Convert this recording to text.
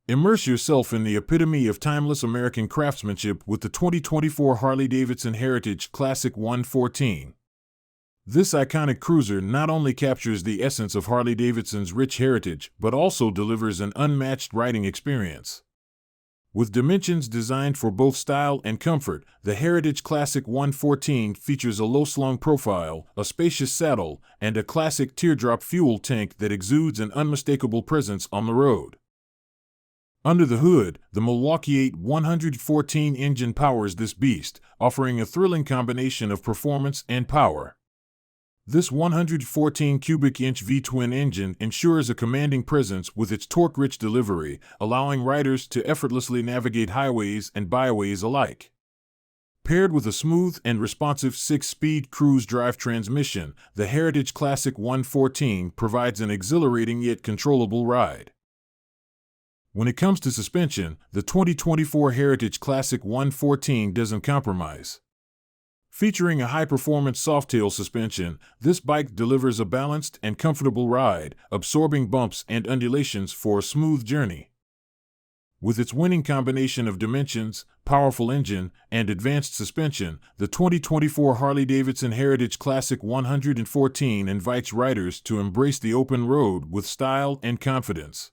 Immerse yourself in the epitome of timeless American craftsmanship with the 2024 Harley-Davidson Heritage Classic 114. This iconic cruiser not only captures the essence of Harley-Davidson's rich heritage, but also delivers an unmatched riding experience. With dimensions designed for both style and comfort, the Heritage Classic 114 features a low-slung profile, a spacious saddle, and a classic teardrop fuel tank that exudes an unmistakable presence on the road. Under the hood, the Milwaukee 8 114 engine powers this beast, offering a thrilling combination of performance and power. This 114 cubic inch V-twin engine ensures a commanding presence with its torque-rich delivery, allowing riders to effortlessly navigate highways and byways alike. Paired with a smooth and responsive 6-speed cruise drive transmission, the Heritage Classic 114 provides an exhilarating yet controllable ride. When it comes to suspension, the 2024 Heritage Classic 114 doesn't compromise. Featuring a high-performance Softail suspension, this bike delivers a balanced and comfortable ride, absorbing bumps and undulations for a smooth journey. With its winning combination of dimensions, powerful engine, and advanced suspension, the 2024 Harley-Davidson Heritage Classic 114 invites riders to embrace the open road with style and confidence.